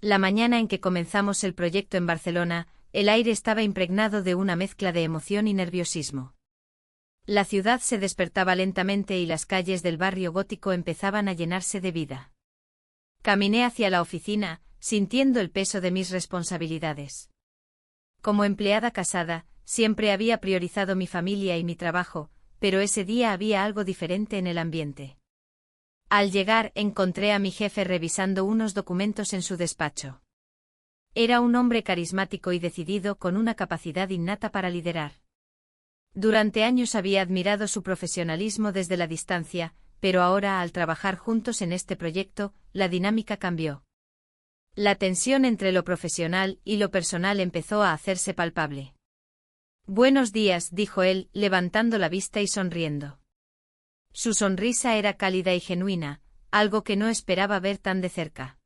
La mañana en que comenzamos el proyecto en Barcelona, el aire estaba impregnado de una mezcla de emoción y nerviosismo. La ciudad se despertaba lentamente y las calles del barrio gótico empezaban a llenarse de vida. Caminé hacia la oficina, sintiendo el peso de mis responsabilidades. Como empleada casada, siempre había priorizado mi familia y mi trabajo, pero ese día había algo diferente en el ambiente. Al llegar, encontré a mi jefe revisando unos documentos en su despacho. Era un hombre carismático y decidido con una capacidad innata para liderar. Durante años había admirado su profesionalismo desde la distancia, pero ahora, al trabajar juntos en este proyecto, la dinámica cambió. La tensión entre lo profesional y lo personal empezó a hacerse palpable. «Buenos días», dijo él, levantando la vista y sonriendo. Su sonrisa era cálida y genuina, algo que no esperaba ver tan de cerca.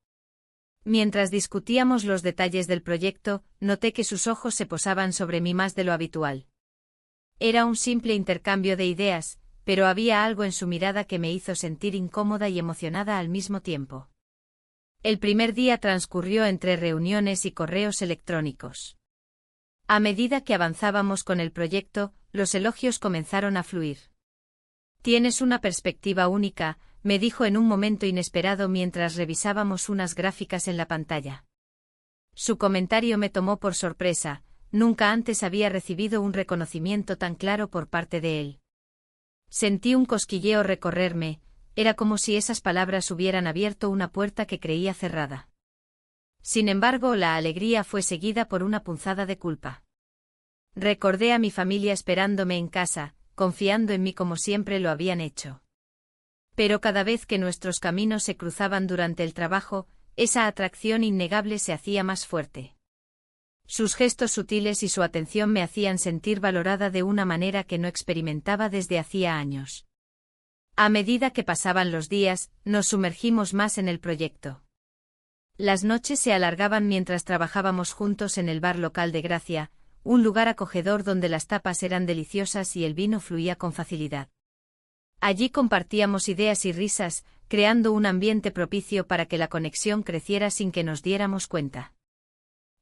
Mientras discutíamos los detalles del proyecto, noté que sus ojos se posaban sobre mí más de lo habitual. Era un simple intercambio de ideas, pero había algo en su mirada que me hizo sentir incómoda y emocionada al mismo tiempo. El primer día transcurrió entre reuniones y correos electrónicos. A medida que avanzábamos con el proyecto, los elogios comenzaron a fluir. «Tienes una perspectiva única», me dijo en un momento inesperado mientras revisábamos unas gráficas en la pantalla. Su comentario me tomó por sorpresa, nunca antes había recibido un reconocimiento tan claro por parte de él. Sentí un cosquilleo recorrerme, era como si esas palabras hubieran abierto una puerta que creía cerrada. Sin embargo, la alegría fue seguida por una punzada de culpa. Recordé a mi familia esperándome en casa, confiando en mí como siempre lo habían hecho. Pero cada vez que nuestros caminos se cruzaban durante el trabajo, esa atracción innegable se hacía más fuerte. Sus gestos sutiles y su atención me hacían sentir valorada de una manera que no experimentaba desde hacía años. A medida que pasaban los días, nos sumergimos más en el proyecto. Las noches se alargaban mientras trabajábamos juntos en el bar local de Gracia, un lugar acogedor donde las tapas eran deliciosas y el vino fluía con facilidad. Allí compartíamos ideas y risas, creando un ambiente propicio para que la conexión creciera sin que nos diéramos cuenta.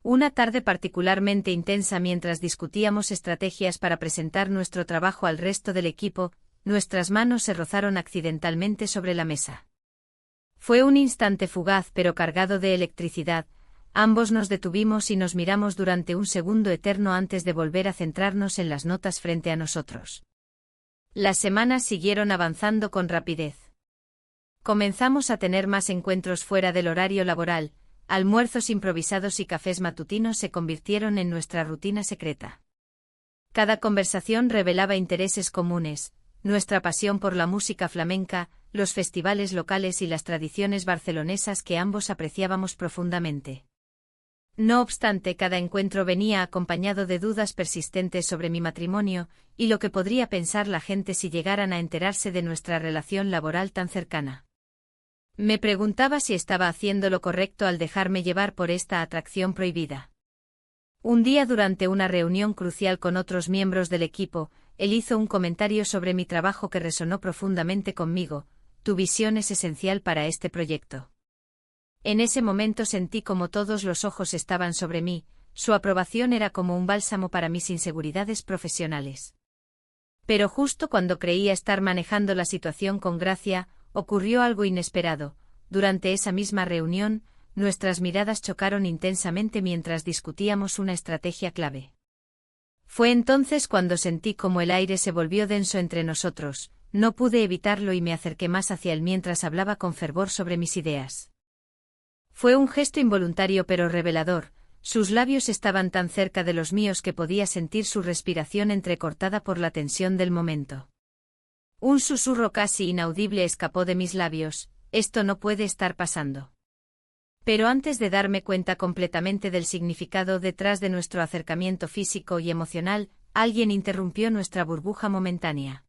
Una tarde particularmente intensa mientras discutíamos estrategias para presentar nuestro trabajo al resto del equipo, nuestras manos se rozaron accidentalmente sobre la mesa. Fue un instante fugaz pero cargado de electricidad, ambos nos detuvimos y nos miramos durante un segundo eterno antes de volver a centrarnos en las notas frente a nosotros. Las semanas siguieron avanzando con rapidez. Comenzamos a tener más encuentros fuera del horario laboral, almuerzos improvisados y cafés matutinos se convirtieron en nuestra rutina secreta. Cada conversación revelaba intereses comunes, nuestra pasión por la música flamenca, los festivales locales y las tradiciones barcelonesas que ambos apreciábamos profundamente. No obstante, cada encuentro venía acompañado de dudas persistentes sobre mi matrimonio, y lo que podría pensar la gente si llegaran a enterarse de nuestra relación laboral tan cercana. Me preguntaba si estaba haciendo lo correcto al dejarme llevar por esta atracción prohibida. Un día durante una reunión crucial con otros miembros del equipo, él hizo un comentario sobre mi trabajo que resonó profundamente conmigo: «Tu visión es esencial para este proyecto». En ese momento sentí como todos los ojos estaban sobre mí, su aprobación era como un bálsamo para mis inseguridades profesionales. Pero justo cuando creía estar manejando la situación con gracia, ocurrió algo inesperado. Durante esa misma reunión, nuestras miradas chocaron intensamente mientras discutíamos una estrategia clave. Fue entonces cuando sentí como el aire se volvió denso entre nosotros, no pude evitarlo y me acerqué más hacia él mientras hablaba con fervor sobre mis ideas. Fue un gesto involuntario pero revelador, sus labios estaban tan cerca de los míos que podía sentir su respiración entrecortada por la tensión del momento. Un susurro casi inaudible escapó de mis labios: «Esto no puede estar pasando». Pero antes de darme cuenta completamente del significado detrás de nuestro acercamiento físico y emocional, alguien interrumpió nuestra burbuja momentánea.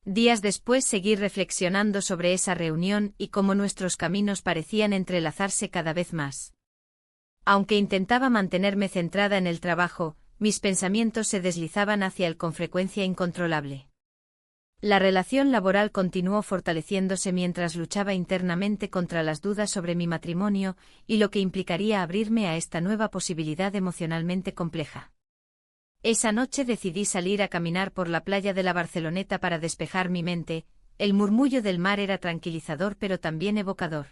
Días después seguí reflexionando sobre esa reunión y cómo nuestros caminos parecían entrelazarse cada vez más. Aunque intentaba mantenerme centrada en el trabajo, mis pensamientos se deslizaban hacia él con frecuencia incontrolable. La relación laboral continuó fortaleciéndose mientras luchaba internamente contra las dudas sobre mi matrimonio y lo que implicaría abrirme a esta nueva posibilidad emocionalmente compleja. Esa noche decidí salir a caminar por la playa de la Barceloneta para despejar mi mente. El murmullo del mar era tranquilizador pero también evocador.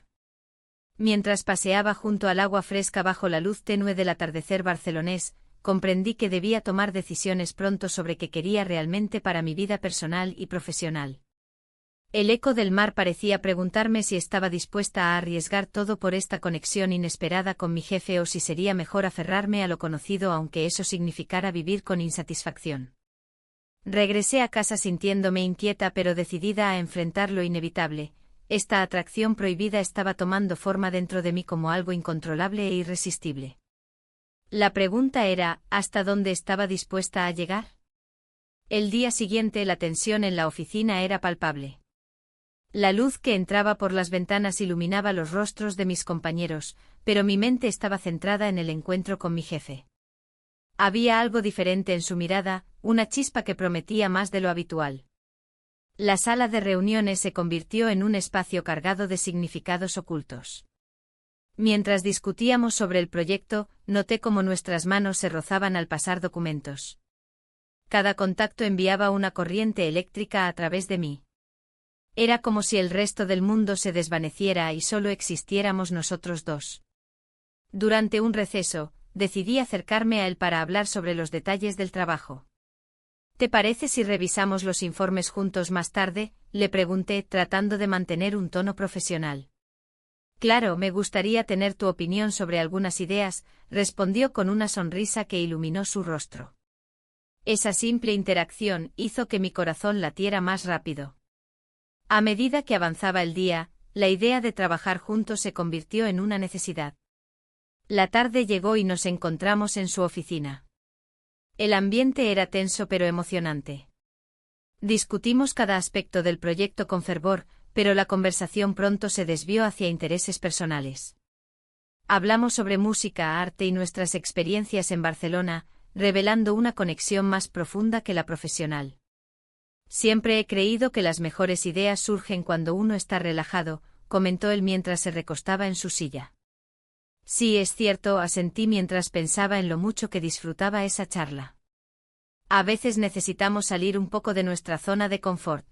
Mientras paseaba junto al agua fresca bajo la luz tenue del atardecer barcelonés, comprendí que debía tomar decisiones pronto sobre qué quería realmente para mi vida personal y profesional. El eco del mar parecía preguntarme si estaba dispuesta a arriesgar todo por esta conexión inesperada con mi jefe o si sería mejor aferrarme a lo conocido aunque eso significara vivir con insatisfacción. Regresé a casa sintiéndome inquieta pero decidida a enfrentar lo inevitable. Esta atracción prohibida estaba tomando forma dentro de mí como algo incontrolable e irresistible. La pregunta era, ¿hasta dónde estaba dispuesta a llegar? El día siguiente la tensión en la oficina era palpable. La luz que entraba por las ventanas iluminaba los rostros de mis compañeros, pero mi mente estaba centrada en el encuentro con mi jefe. Había algo diferente en su mirada, una chispa que prometía más de lo habitual. La sala de reuniones se convirtió en un espacio cargado de significados ocultos. Mientras discutíamos sobre el proyecto, noté cómo nuestras manos se rozaban al pasar documentos. Cada contacto enviaba una corriente eléctrica a través de mí. Era como si el resto del mundo se desvaneciera y solo existiéramos nosotros dos. Durante un receso, decidí acercarme a él para hablar sobre los detalles del trabajo. ¿Te parece si revisamos los informes juntos más tarde?, le pregunté, tratando de mantener un tono profesional. Claro, me gustaría tener tu opinión sobre algunas ideas, respondió con una sonrisa que iluminó su rostro. Esa simple interacción hizo que mi corazón latiera más rápido. A medida que avanzaba el día, la idea de trabajar juntos se convirtió en una necesidad. La tarde llegó y nos encontramos en su oficina. El ambiente era tenso pero emocionante. Discutimos cada aspecto del proyecto con fervor, pero la conversación pronto se desvió hacia intereses personales. Hablamos sobre música, arte y nuestras experiencias en Barcelona, revelando una conexión más profunda que la profesional. Siempre he creído que las mejores ideas surgen cuando uno está relajado, comentó él mientras se recostaba en su silla. Sí, es cierto, asentí mientras pensaba en lo mucho que disfrutaba esa charla. A veces necesitamos salir un poco de nuestra zona de confort.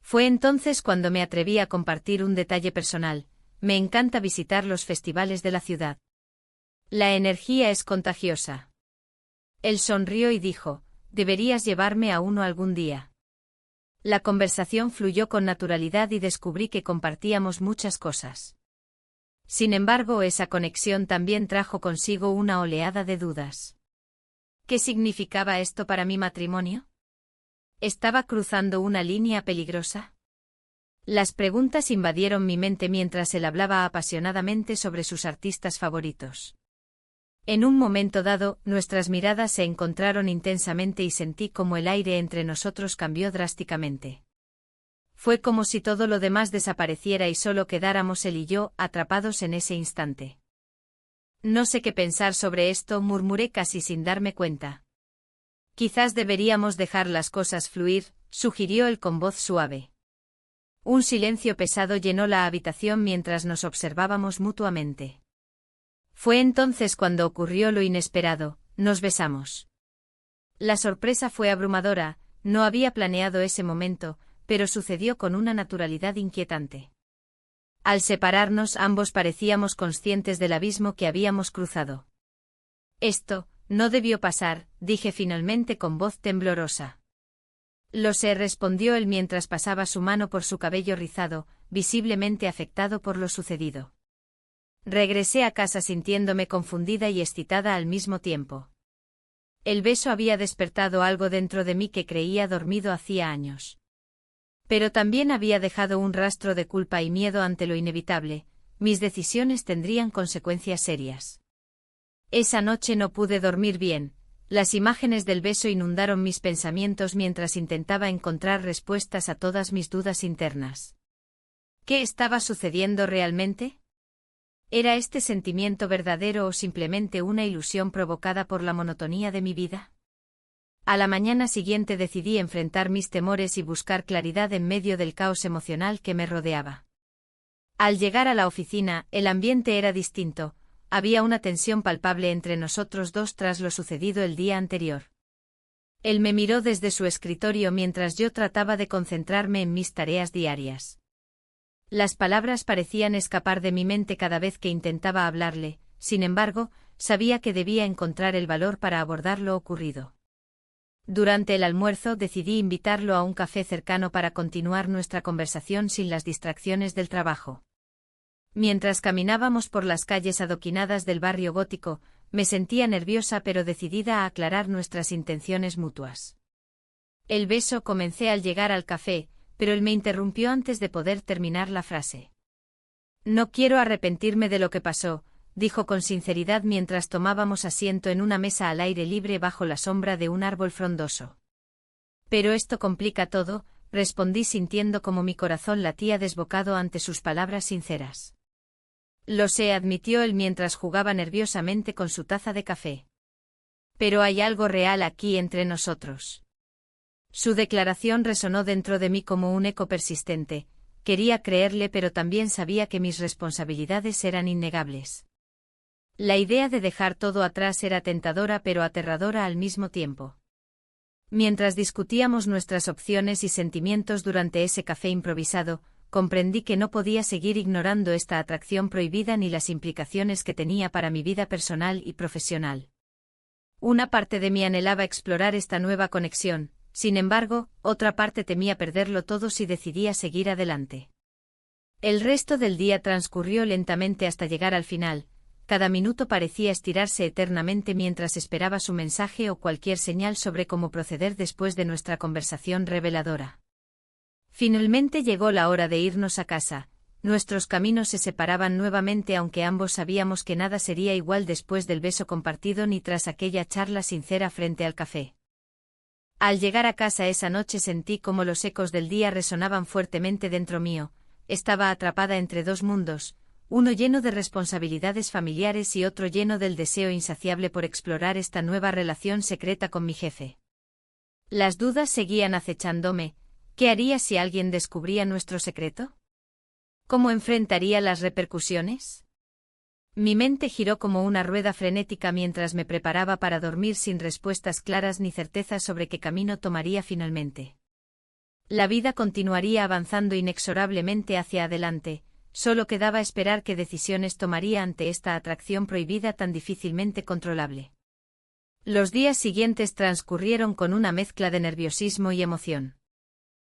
Fue entonces cuando me atreví a compartir un detalle personal: me encanta visitar los festivales de la ciudad. La energía es contagiosa. Él sonrió y dijo, deberías llevarme a uno algún día. La conversación fluyó con naturalidad y descubrí que compartíamos muchas cosas. Sin embargo, esa conexión también trajo consigo una oleada de dudas. ¿Qué significaba esto para mi matrimonio? ¿Estaba cruzando una línea peligrosa? Las preguntas invadieron mi mente mientras él hablaba apasionadamente sobre sus artistas favoritos. En un momento dado, nuestras miradas se encontraron intensamente y sentí como el aire entre nosotros cambió drásticamente. Fue como si todo lo demás desapareciera y solo quedáramos él y yo, atrapados en ese instante. No sé qué pensar sobre esto, murmuré casi sin darme cuenta. Quizás deberíamos dejar las cosas fluir, sugirió él con voz suave. Un silencio pesado llenó la habitación mientras nos observábamos mutuamente. Fue entonces cuando ocurrió lo inesperado, nos besamos. La sorpresa fue abrumadora, no había planeado ese momento, pero sucedió con una naturalidad inquietante. Al separarnos ambos parecíamos conscientes del abismo que habíamos cruzado. Esto no debió pasar, dije finalmente con voz temblorosa. Lo sé, respondió él mientras pasaba su mano por su cabello rizado, visiblemente afectado por lo sucedido. Regresé a casa sintiéndome confundida y excitada al mismo tiempo. El beso había despertado algo dentro de mí que creía dormido hacía años. Pero también había dejado un rastro de culpa y miedo ante lo inevitable: mis decisiones tendrían consecuencias serias. Esa noche no pude dormir bien, las imágenes del beso inundaron mis pensamientos mientras intentaba encontrar respuestas a todas mis dudas internas. ¿Qué estaba sucediendo realmente? ¿Era este sentimiento verdadero o simplemente una ilusión provocada por la monotonía de mi vida? A la mañana siguiente decidí enfrentar mis temores y buscar claridad en medio del caos emocional que me rodeaba. Al llegar a la oficina, el ambiente era distinto, había una tensión palpable entre nosotros dos tras lo sucedido el día anterior. Él me miró desde su escritorio mientras yo trataba de concentrarme en mis tareas diarias. Las palabras parecían escapar de mi mente cada vez que intentaba hablarle, sin embargo, sabía que debía encontrar el valor para abordar lo ocurrido. Durante el almuerzo decidí invitarlo a un café cercano para continuar nuestra conversación sin las distracciones del trabajo. Mientras caminábamos por las calles adoquinadas del barrio gótico, me sentía nerviosa pero decidida a aclarar nuestras intenciones mutuas. El beso comencé al llegar al café, pero él me interrumpió antes de poder terminar la frase. No quiero arrepentirme de lo que pasó, dijo con sinceridad mientras tomábamos asiento en una mesa al aire libre bajo la sombra de un árbol frondoso. Pero esto complica todo, respondí sintiendo como mi corazón latía desbocado ante sus palabras sinceras. Lo sé, admitió él mientras jugaba nerviosamente con su taza de café. Pero hay algo real aquí entre nosotros. Su declaración resonó dentro de mí como un eco persistente. Quería creerle pero también sabía que mis responsabilidades eran innegables. La idea de dejar todo atrás era tentadora pero aterradora al mismo tiempo. Mientras discutíamos nuestras opciones y sentimientos durante ese café improvisado, comprendí que no podía seguir ignorando esta atracción prohibida ni las implicaciones que tenía para mi vida personal y profesional. Una parte de mí anhelaba explorar esta nueva conexión, sin embargo, otra parte temía perderlo todo si decidía seguir adelante. El resto del día transcurrió lentamente hasta llegar al final. Cada minuto parecía estirarse eternamente mientras esperaba su mensaje o cualquier señal sobre cómo proceder después de nuestra conversación reveladora. Finalmente llegó la hora de irnos a casa. Nuestros caminos se separaban nuevamente aunque ambos sabíamos que nada sería igual después del beso compartido ni tras aquella charla sincera frente al café. Al llegar a casa esa noche sentí como los ecos del día resonaban fuertemente dentro mío. Estaba atrapada entre dos mundos, uno lleno de responsabilidades familiares y otro lleno del deseo insaciable por explorar esta nueva relación secreta con mi jefe. Las dudas seguían acechándome. ¿Qué haría si alguien descubría nuestro secreto? ¿Cómo enfrentaría las repercusiones? Mi mente giró como una rueda frenética mientras me preparaba para dormir sin respuestas claras ni certezas sobre qué camino tomaría finalmente. La vida continuaría avanzando inexorablemente hacia adelante. Solo quedaba esperar qué decisiones tomaría ante esta atracción prohibida tan difícilmente controlable. Los días siguientes transcurrieron con una mezcla de nerviosismo y emoción.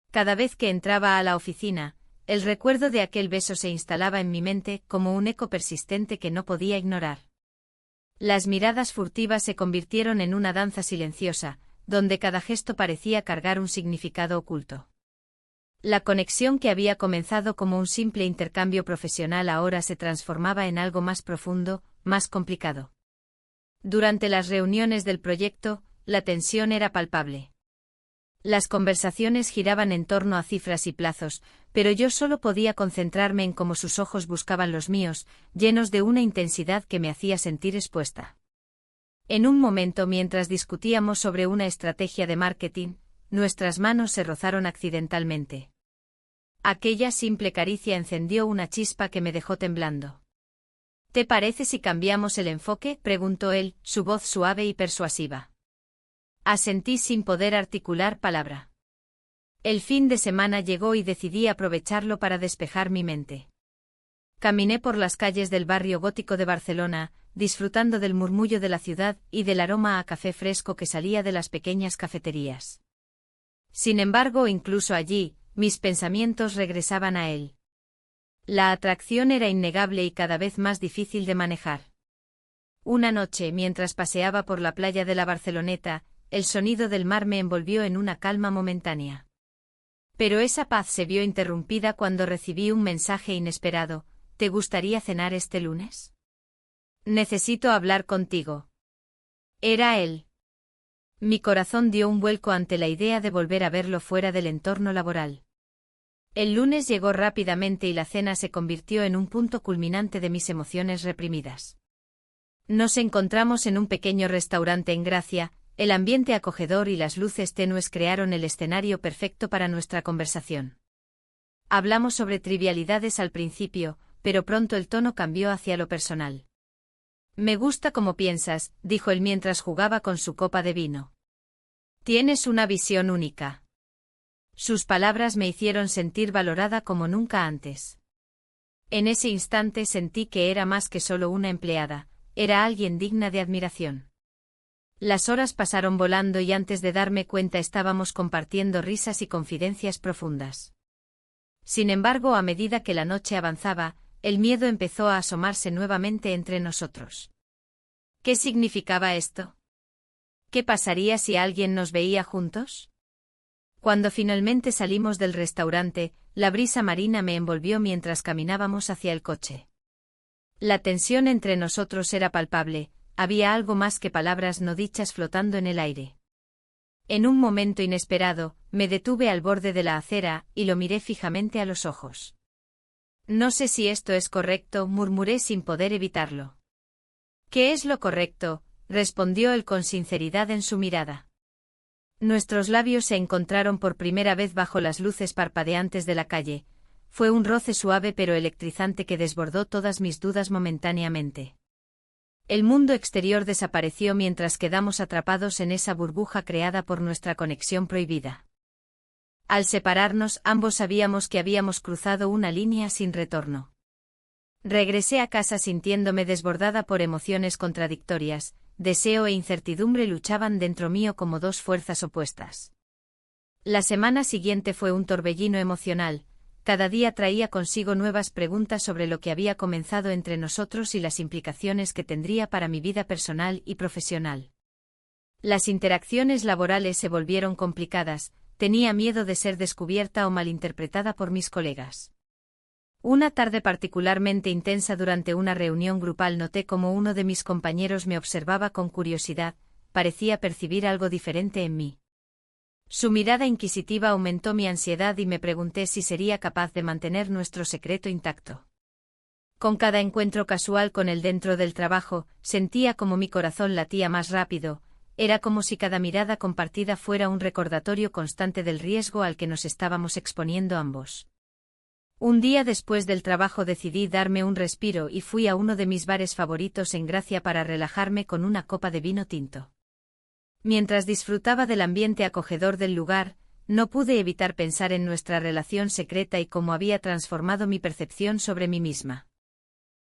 Cada vez que entraba a la oficina, el recuerdo de aquel beso se instalaba en mi mente como un eco persistente que no podía ignorar. Las miradas furtivas se convirtieron en una danza silenciosa, donde cada gesto parecía cargar un significado oculto. La conexión que había comenzado como un simple intercambio profesional ahora se transformaba en algo más profundo, más complicado. Durante las reuniones del proyecto, la tensión era palpable. Las conversaciones giraban en torno a cifras y plazos, pero yo solo podía concentrarme en cómo sus ojos buscaban los míos, llenos de una intensidad que me hacía sentir expuesta. En un momento mientras discutíamos sobre una estrategia de marketing, nuestras manos se rozaron accidentalmente. Aquella simple caricia encendió una chispa que me dejó temblando. ¿Te parece si cambiamos el enfoque?, preguntó él, su voz suave y persuasiva. Asentí sin poder articular palabra. El fin de semana llegó y decidí aprovecharlo para despejar mi mente. Caminé por las calles del barrio gótico de Barcelona, disfrutando del murmullo de la ciudad y del aroma a café fresco que salía de las pequeñas cafeterías. Sin embargo, incluso allí, mis pensamientos regresaban a él. La atracción era innegable y cada vez más difícil de manejar. Una noche, mientras paseaba por la playa de la Barceloneta, el sonido del mar me envolvió en una calma momentánea. Pero esa paz se vio interrumpida cuando recibí un mensaje inesperado. ¿Te gustaría cenar este lunes? Necesito hablar contigo. Era él. Mi corazón dio un vuelco ante la idea de volver a verlo fuera del entorno laboral. El lunes llegó rápidamente y la cena se convirtió en un punto culminante de mis emociones reprimidas. Nos encontramos en un pequeño restaurante en Gracia, el ambiente acogedor y las luces tenues crearon el escenario perfecto para nuestra conversación. Hablamos sobre trivialidades al principio, pero pronto el tono cambió hacia lo personal. Me gusta como piensas, dijo él mientras jugaba con su copa de vino. Tienes una visión única. Sus palabras me hicieron sentir valorada como nunca antes. En ese instante sentí que era más que solo una empleada, era alguien digna de admiración. Las horas pasaron volando y antes de darme cuenta estábamos compartiendo risas y confidencias profundas. Sin embargo, a medida que la noche avanzaba, el miedo empezó a asomarse nuevamente entre nosotros. ¿Qué significaba esto? ¿Qué pasaría si alguien nos veía juntos? Cuando finalmente salimos del restaurante, la brisa marina me envolvió mientras caminábamos hacia el coche. La tensión entre nosotros era palpable, había algo más que palabras no dichas flotando en el aire. En un momento inesperado, me detuve al borde de la acera y lo miré fijamente a los ojos. No sé si esto es correcto, murmuré sin poder evitarlo. ¿Qué es lo correcto?, respondió él con sinceridad en su mirada. Nuestros labios se encontraron por primera vez bajo las luces parpadeantes de la calle. Fue un roce suave pero electrizante que desbordó todas mis dudas momentáneamente. El mundo exterior desapareció mientras quedamos atrapados en esa burbuja creada por nuestra conexión prohibida. Al separarnos, ambos sabíamos que habíamos cruzado una línea sin retorno. Regresé a casa sintiéndome desbordada por emociones contradictorias. Deseo e incertidumbre luchaban dentro mío como dos fuerzas opuestas. La semana siguiente fue un torbellino emocional. Cada día traía consigo nuevas preguntas sobre lo que había comenzado entre nosotros y las implicaciones que tendría para mi vida personal y profesional. Las interacciones laborales se volvieron complicadas, tenía miedo de ser descubierta o malinterpretada por mis colegas. Una tarde particularmente intensa durante una reunión grupal noté cómo uno de mis compañeros me observaba con curiosidad, parecía percibir algo diferente en mí. Su mirada inquisitiva aumentó mi ansiedad y me pregunté si sería capaz de mantener nuestro secreto intacto. Con cada encuentro casual con él dentro del trabajo, sentía como mi corazón latía más rápido, era como si cada mirada compartida fuera un recordatorio constante del riesgo al que nos estábamos exponiendo ambos. Un día después del trabajo decidí darme un respiro y fui a uno de mis bares favoritos en Gracia para relajarme con una copa de vino tinto. Mientras disfrutaba del ambiente acogedor del lugar, no pude evitar pensar en nuestra relación secreta y cómo había transformado mi percepción sobre mí misma.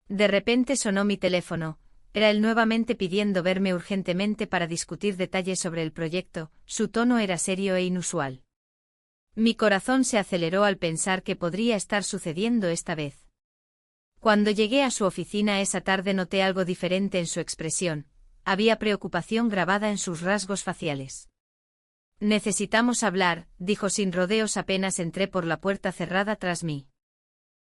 De repente sonó mi teléfono, era él nuevamente pidiendo verme urgentemente para discutir detalles sobre el proyecto, su tono era serio e inusual. Mi corazón se aceleró al pensar que podría estar sucediendo esta vez. Cuando llegué a su oficina esa tarde noté algo diferente en su expresión, había preocupación grabada en sus rasgos faciales. Necesitamos hablar, dijo sin rodeos apenas entré por la puerta cerrada tras mí.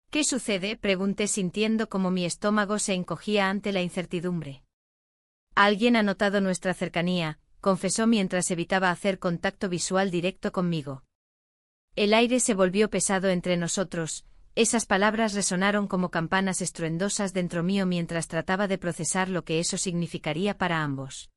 ¿Qué sucede?, pregunté sintiendo como mi estómago se encogía ante la incertidumbre. Alguien ha notado nuestra cercanía, confesó mientras evitaba hacer contacto visual directo conmigo. El aire se volvió pesado entre nosotros, esas palabras resonaron como campanas estruendosas dentro mío mientras trataba de procesar lo que eso significaría para ambos.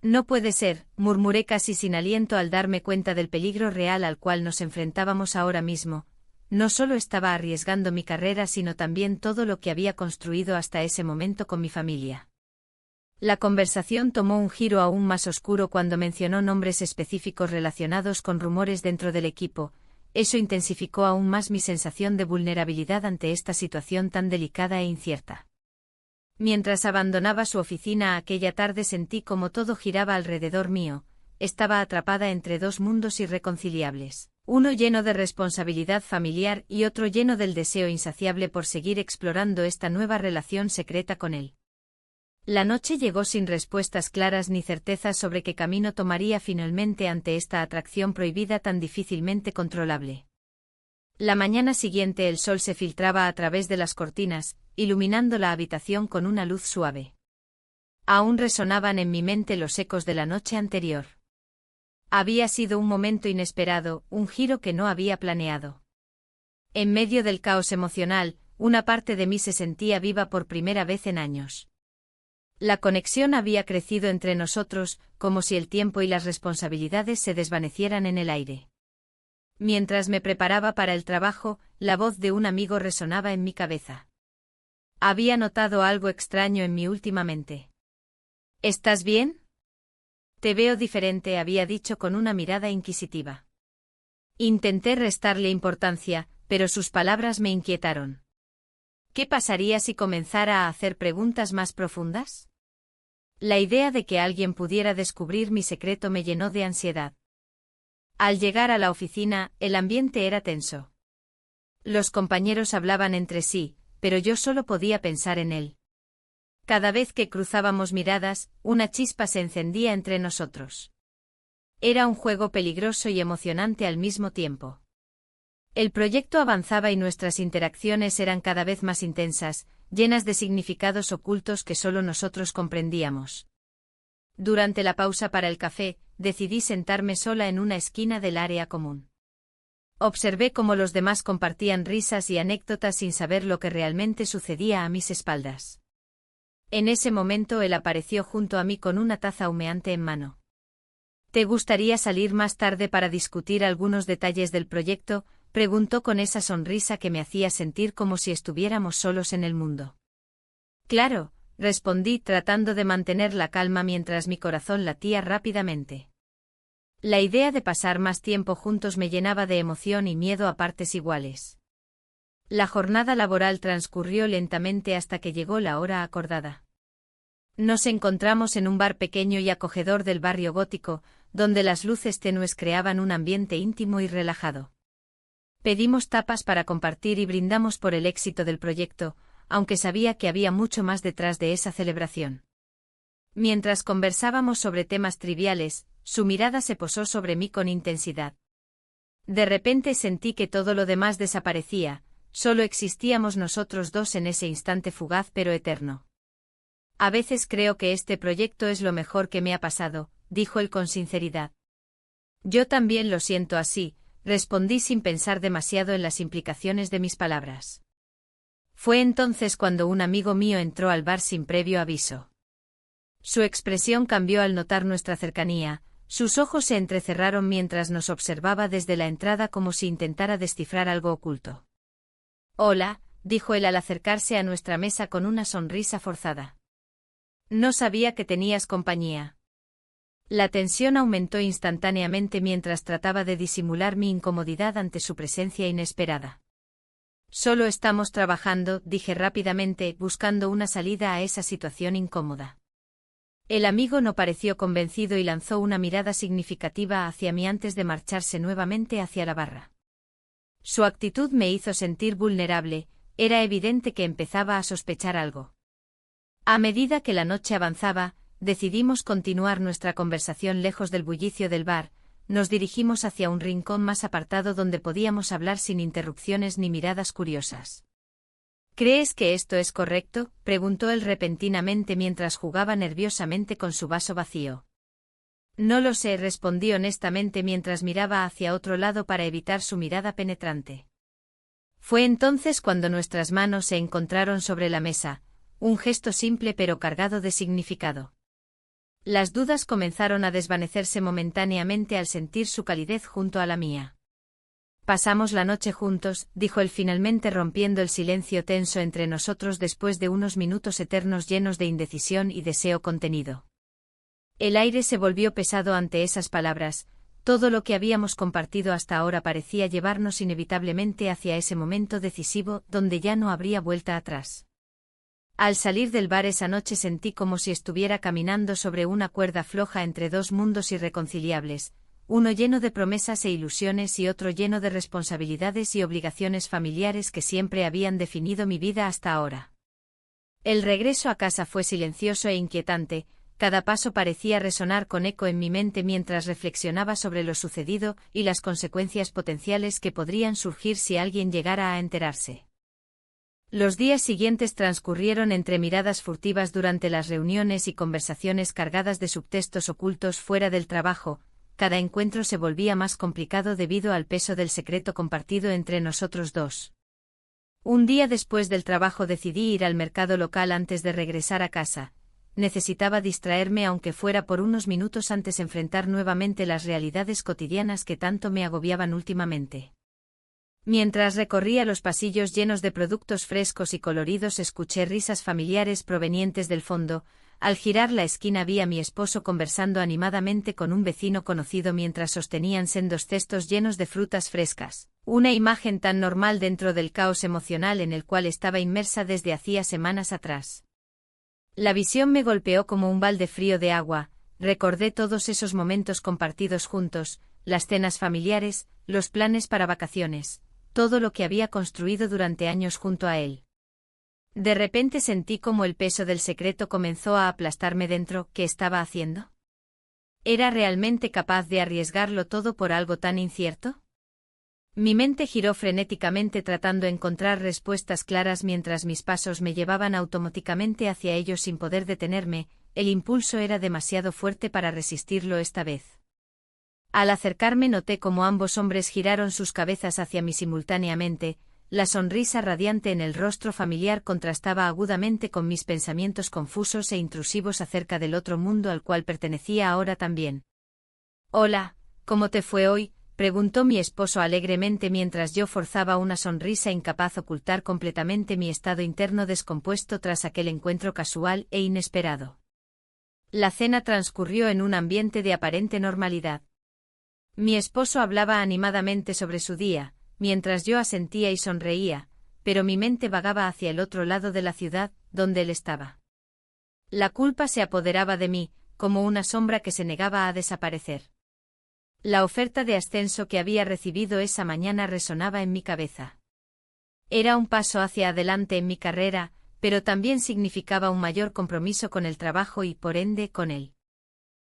No puede ser, murmuré casi sin aliento al darme cuenta del peligro real al cual nos enfrentábamos ahora mismo. No solo estaba arriesgando mi carrera sino también todo lo que había construido hasta ese momento con mi familia. La conversación tomó un giro aún más oscuro cuando mencionó nombres específicos relacionados con rumores dentro del equipo. Eso intensificó aún más mi sensación de vulnerabilidad ante esta situación tan delicada e incierta. Mientras abandonaba su oficina aquella tarde sentí como todo giraba alrededor mío, estaba atrapada entre dos mundos irreconciliables, uno lleno de responsabilidad familiar y otro lleno del deseo insaciable por seguir explorando esta nueva relación secreta con él. La noche llegó sin respuestas claras ni certezas sobre qué camino tomaría finalmente ante esta atracción prohibida tan difícilmente controlable. La mañana siguiente el sol se filtraba a través de las cortinas, iluminando la habitación con una luz suave. Aún resonaban en mi mente los ecos de la noche anterior. Había sido un momento inesperado, un giro que no había planeado. En medio del caos emocional, una parte de mí se sentía viva por primera vez en años. La conexión había crecido entre nosotros, como si el tiempo y las responsabilidades se desvanecieran en el aire. Mientras me preparaba para el trabajo, la voz de un amigo resonaba en mi cabeza. Había notado algo extraño en mí últimamente. ¿Estás bien? Te veo diferente, había dicho con una mirada inquisitiva. Intenté restarle importancia, pero sus palabras me inquietaron. ¿Qué pasaría si comenzara a hacer preguntas más profundas? La idea de que alguien pudiera descubrir mi secreto me llenó de ansiedad. Al llegar a la oficina, el ambiente era tenso. Los compañeros hablaban entre sí, pero yo solo podía pensar en él. Cada vez que cruzábamos miradas, una chispa se encendía entre nosotros. Era un juego peligroso y emocionante al mismo tiempo. El proyecto avanzaba y nuestras interacciones eran cada vez más intensas, llenas de significados ocultos que solo nosotros comprendíamos. Durante la pausa para el café, decidí sentarme sola en una esquina del área común. Observé cómo los demás compartían risas y anécdotas sin saber lo que realmente sucedía a mis espaldas. En ese momento él apareció junto a mí con una taza humeante en mano. ¿Te gustaría salir más tarde para discutir algunos detalles del proyecto?, preguntó con esa sonrisa que me hacía sentir como si estuviéramos solos en el mundo. Claro, respondí tratando de mantener la calma mientras mi corazón latía rápidamente. La idea de pasar más tiempo juntos me llenaba de emoción y miedo a partes iguales. La jornada laboral transcurrió lentamente hasta que llegó la hora acordada. Nos encontramos en un bar pequeño y acogedor del barrio gótico, donde las luces tenues creaban un ambiente íntimo y relajado. Pedimos tapas para compartir y brindamos por el éxito del proyecto, aunque sabía que había mucho más detrás de esa celebración. Mientras conversábamos sobre temas triviales, su mirada se posó sobre mí con intensidad. De repente sentí que todo lo demás desaparecía, solo existíamos nosotros dos en ese instante fugaz pero eterno. A veces creo que este proyecto es lo mejor que me ha pasado, dijo él con sinceridad. Yo también lo siento así, respondí sin pensar demasiado en las implicaciones de mis palabras. Fue entonces cuando un amigo mío entró al bar sin previo aviso. Su expresión cambió al notar nuestra cercanía, sus ojos se entrecerraron mientras nos observaba desde la entrada como si intentara descifrar algo oculto. Hola, dijo él al acercarse a nuestra mesa con una sonrisa forzada. No sabía que tenías compañía. La tensión aumentó instantáneamente mientras trataba de disimular mi incomodidad ante su presencia inesperada. Solo estamos trabajando, dije rápidamente, buscando una salida a esa situación incómoda. El amigo no pareció convencido y lanzó una mirada significativa hacia mí antes de marcharse nuevamente hacia la barra. Su actitud me hizo sentir vulnerable, era evidente que empezaba a sospechar algo. A medida que la noche avanzaba, decidimos continuar nuestra conversación lejos del bullicio del bar, nos dirigimos hacia un rincón más apartado donde podíamos hablar sin interrupciones ni miradas curiosas. ¿Crees que esto es correcto?, preguntó él repentinamente mientras jugaba nerviosamente con su vaso vacío. No lo sé, respondí honestamente mientras miraba hacia otro lado para evitar su mirada penetrante. Fue entonces cuando nuestras manos se encontraron sobre la mesa, un gesto simple pero cargado de significado. Las dudas comenzaron a desvanecerse momentáneamente al sentir su calidez junto a la mía. Pasamos la noche juntos, dijo él finalmente rompiendo el silencio tenso entre nosotros después de unos minutos eternos llenos de indecisión y deseo contenido. El aire se volvió pesado ante esas palabras, todo lo que habíamos compartido hasta ahora parecía llevarnos inevitablemente hacia ese momento decisivo donde ya no habría vuelta atrás. Al salir del bar esa noche sentí como si estuviera caminando sobre una cuerda floja entre dos mundos irreconciliables, uno lleno de promesas e ilusiones y otro lleno de responsabilidades y obligaciones familiares que siempre habían definido mi vida hasta ahora. El regreso a casa fue silencioso e inquietante, cada paso parecía resonar con eco en mi mente mientras reflexionaba sobre lo sucedido y las consecuencias potenciales que podrían surgir si alguien llegara a enterarse. Los días siguientes transcurrieron entre miradas furtivas durante las reuniones y conversaciones cargadas de subtextos ocultos fuera del trabajo. Cada encuentro se volvía más complicado debido al peso del secreto compartido entre nosotros dos. Un día después del trabajo decidí ir al mercado local antes de regresar a casa. necesitaba distraerme aunque fuera por unos minutos antes de enfrentar nuevamente las realidades cotidianas que tanto me agobiaban últimamente. Mientras recorría los pasillos llenos de productos frescos y coloridos, escuché risas familiares provenientes del fondo. Al girar la esquina vi a mi esposo conversando animadamente con un vecino conocido mientras sostenían sendos cestos llenos de frutas frescas, una imagen tan normal dentro del caos emocional en el cual estaba inmersa desde hacía semanas atrás. La visión me golpeó como un balde frío de agua. Recordé todos esos momentos compartidos juntos, las cenas familiares, los planes para vacaciones, todo lo que había construido durante años junto a él. De repente sentí como el peso del secreto comenzó a aplastarme dentro. ¿Qué estaba haciendo? ¿Era realmente capaz de arriesgarlo todo por algo tan incierto? Mi mente giró frenéticamente tratando de encontrar respuestas claras mientras mis pasos me llevaban automáticamente hacia ellos sin poder detenerme. El impulso era demasiado fuerte para resistirlo esta vez. Al acercarme noté cómo ambos hombres giraron sus cabezas hacia mí simultáneamente. La sonrisa radiante en el rostro familiar contrastaba agudamente con mis pensamientos confusos e intrusivos acerca del otro mundo al cual pertenecía ahora también. «Hola, ¿cómo te fue hoy?», preguntó mi esposo alegremente mientras yo forzaba una sonrisa incapaz de ocultar completamente mi estado interno descompuesto tras aquel encuentro casual e inesperado. La cena transcurrió en un ambiente de aparente normalidad. Mi esposo hablaba animadamente sobre su día, mientras yo asentía y sonreía, pero mi mente vagaba hacia el otro lado de la ciudad, donde él estaba. La culpa se apoderaba de mí, como una sombra que se negaba a desaparecer. La oferta de ascenso que había recibido esa mañana resonaba en mi cabeza. Era un paso hacia adelante en mi carrera, pero también significaba un mayor compromiso con el trabajo y, por ende, con él.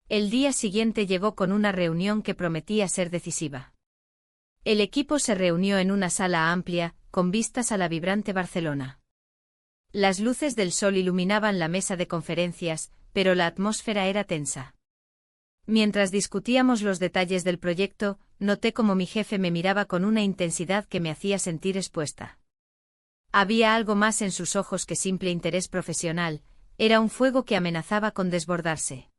El día siguiente llegó con una reunión que prometía ser decisiva. El equipo se reunió en una sala amplia, con vistas a la vibrante Barcelona. Las luces del sol iluminaban la mesa de conferencias, pero la atmósfera era tensa. Mientras discutíamos los detalles del proyecto, noté cómo mi jefe me miraba con una intensidad que me hacía sentir expuesta. Había algo más en sus ojos que simple interés profesional, era un fuego que amenazaba con desbordarse.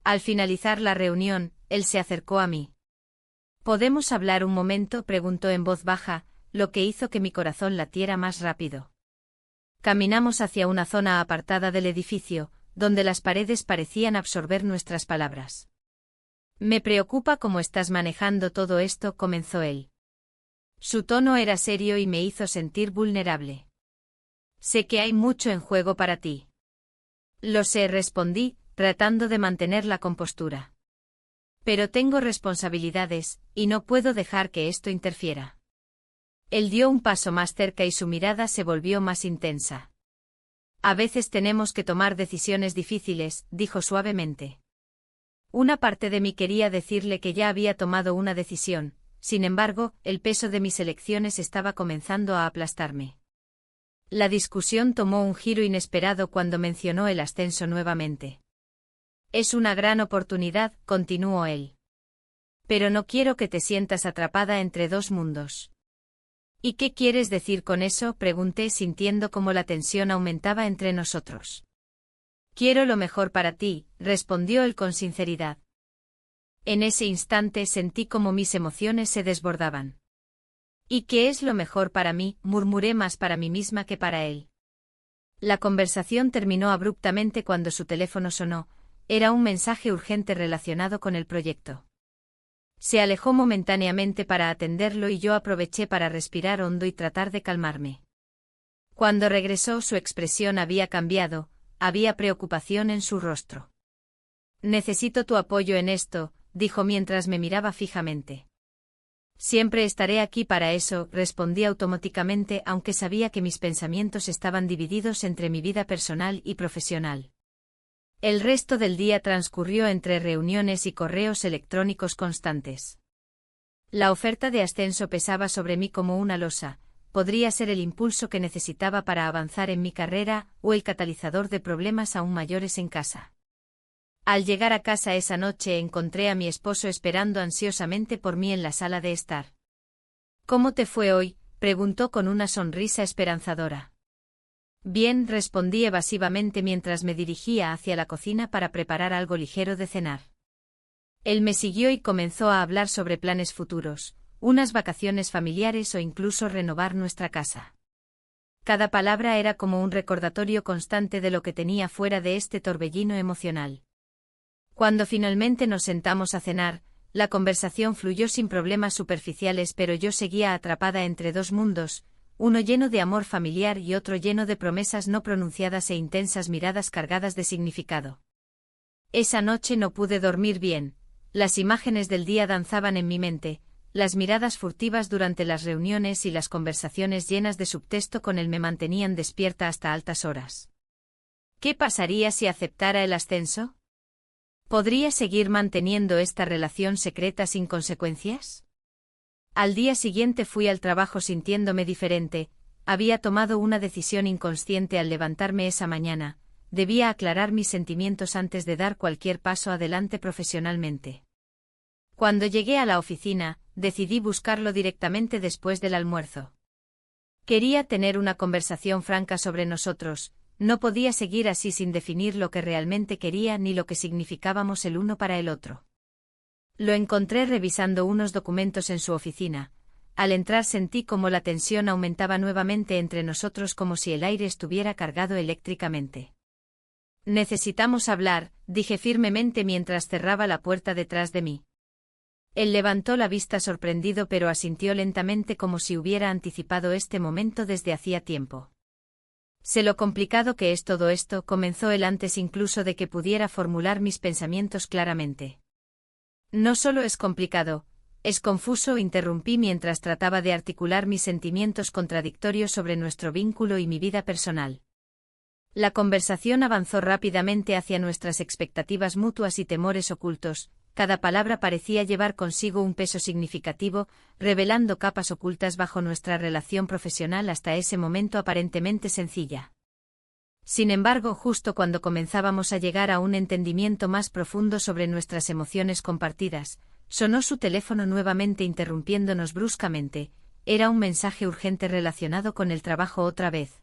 Al finalizar la reunión, él se acercó a mí. «¿Podemos hablar un momento?», preguntó en voz baja, lo que hizo que mi corazón latiera más rápido. Caminamos hacia una zona apartada del edificio, donde las paredes parecían absorber nuestras palabras. «Me preocupa cómo estás manejando todo esto», comenzó él. Su tono era serio y me hizo sentir vulnerable. «Sé que hay mucho en juego para ti». «Lo sé», respondí, tratando de mantener la compostura. «Pero tengo responsabilidades, y no puedo dejar que esto interfiera». Él dio un paso más cerca y su mirada se volvió más intensa. «A veces tenemos que tomar decisiones difíciles», dijo suavemente. Una parte de mí quería decirle que ya había tomado una decisión, sin embargo, el peso de mis elecciones estaba comenzando a aplastarme. La discusión tomó un giro inesperado cuando mencionó el ascenso nuevamente. «Es una gran oportunidad», continuó él. «Pero no quiero que te sientas atrapada entre dos mundos». «¿Y qué quieres decir con eso?», pregunté sintiendo cómo la tensión aumentaba entre nosotros. «Quiero lo mejor para ti», respondió él con sinceridad. En ese instante sentí como mis emociones se desbordaban. «¿Y qué es lo mejor para mí?», murmuré más para mí misma que para él. La conversación terminó abruptamente cuando su teléfono sonó. Era un mensaje urgente relacionado con el proyecto. Se alejó momentáneamente para atenderlo y yo aproveché para respirar hondo y tratar de calmarme. Cuando regresó, su expresión había cambiado, había preocupación en su rostro. «Necesito tu apoyo en esto», dijo mientras me miraba fijamente. «Siempre estaré aquí para eso», respondí automáticamente aunque sabía que mis pensamientos estaban divididos entre mi vida personal y profesional. El resto del día transcurrió entre reuniones y correos electrónicos constantes. La oferta de ascenso pesaba sobre mí como una losa. Podría ser el impulso que necesitaba para avanzar en mi carrera o el catalizador de problemas aún mayores en casa. Al llegar a casa esa noche encontré a mi esposo esperando ansiosamente por mí en la sala de estar. «¿Cómo te fue hoy?», preguntó con una sonrisa esperanzadora. Bien, respondí evasivamente mientras me dirigía hacia la cocina para preparar algo ligero de cenar. Él me siguió y comenzó a hablar sobre planes futuros, unas vacaciones familiares o incluso renovar nuestra casa. Cada palabra era como un recordatorio constante de lo que tenía fuera de este torbellino emocional. Cuando finalmente nos sentamos a cenar, la conversación fluyó sin problemas superficiales, pero yo seguía atrapada entre dos mundos, uno lleno de amor familiar y otro lleno de promesas no pronunciadas e intensas miradas cargadas de significado. Esa noche no pude dormir bien, las imágenes del día danzaban en mi mente, las miradas furtivas durante las reuniones y las conversaciones llenas de subtexto con él me mantenían despierta hasta altas horas. ¿Qué pasaría si aceptara el ascenso? ¿Podría seguir manteniendo esta relación secreta sin consecuencias? Al día siguiente fui al trabajo sintiéndome diferente, había tomado una decisión inconsciente al levantarme esa mañana, debía aclarar mis sentimientos antes de dar cualquier paso adelante profesionalmente. Cuando llegué a la oficina, decidí buscarlo directamente después del almuerzo. Quería tener una conversación franca sobre nosotros, no podía seguir así sin definir lo que realmente quería ni lo que significábamos el uno para el otro. Lo encontré revisando unos documentos en su oficina. Al entrar sentí como la tensión aumentaba nuevamente entre nosotros como si el aire estuviera cargado eléctricamente. Necesitamos hablar, dije firmemente mientras cerraba la puerta detrás de mí. Él levantó la vista sorprendido pero asintió lentamente como si hubiera anticipado este momento desde hacía tiempo. Sé lo complicado que es todo esto, comenzó él antes incluso de que pudiera formular mis pensamientos claramente. No solo es complicado, es confuso, interrumpí mientras trataba de articular mis sentimientos contradictorios sobre nuestro vínculo y mi vida personal. La conversación avanzó rápidamente hacia nuestras expectativas mutuas y temores ocultos, cada palabra parecía llevar consigo un peso significativo, revelando capas ocultas bajo nuestra relación profesional hasta ese momento aparentemente sencilla. Sin embargo, justo cuando comenzábamos a llegar a un entendimiento más profundo sobre nuestras emociones compartidas, sonó su teléfono nuevamente interrumpiéndonos bruscamente, era un mensaje urgente relacionado con el trabajo otra vez.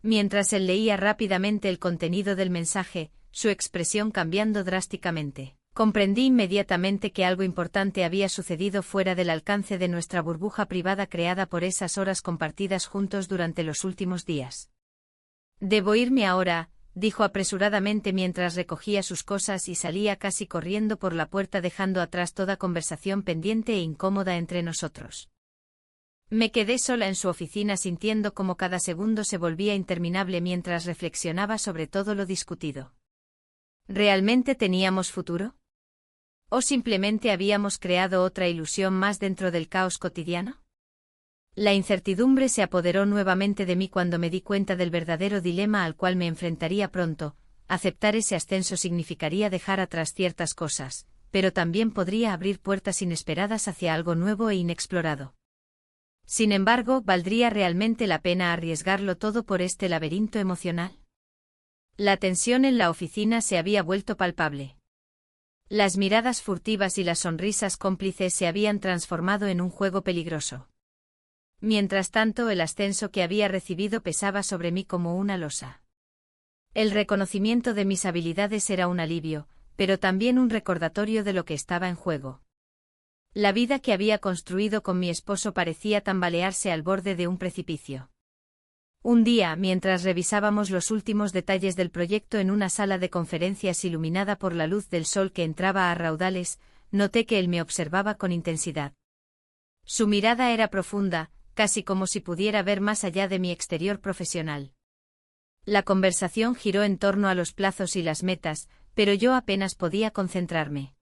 Mientras él leía rápidamente el contenido del mensaje, su expresión cambiando drásticamente. Comprendí inmediatamente que algo importante había sucedido fuera del alcance de nuestra burbuja privada creada por esas horas compartidas juntos durante los últimos días. Debo irme ahora, dijo apresuradamente mientras recogía sus cosas y salía casi corriendo por la puerta dejando atrás toda conversación pendiente e incómoda entre nosotros. Me quedé sola en su oficina sintiendo como cada segundo se volvía interminable mientras reflexionaba sobre todo lo discutido. ¿Realmente teníamos futuro? ¿O simplemente habíamos creado otra ilusión más dentro del caos cotidiano? La incertidumbre se apoderó nuevamente de mí cuando me di cuenta del verdadero dilema al cual me enfrentaría pronto. Aceptar ese ascenso significaría dejar atrás ciertas cosas, pero también podría abrir puertas inesperadas hacia algo nuevo e inexplorado. Sin embargo, ¿valdría realmente la pena arriesgarlo todo por este laberinto emocional? La tensión en la oficina se había vuelto palpable. Las miradas furtivas y las sonrisas cómplices se habían transformado en un juego peligroso. Mientras tanto, el ascenso que había recibido pesaba sobre mí como una losa. El reconocimiento de mis habilidades era un alivio, pero también un recordatorio de lo que estaba en juego. La vida que había construido con mi esposo parecía tambalearse al borde de un precipicio. Un día, mientras revisábamos los últimos detalles del proyecto en una sala de conferencias iluminada por la luz del sol que entraba a raudales, noté que él me observaba con intensidad. Su mirada era profunda, casi como si pudiera ver más allá de mi exterior profesional. La conversación giró en torno a los plazos y las metas, pero yo apenas podía concentrarme.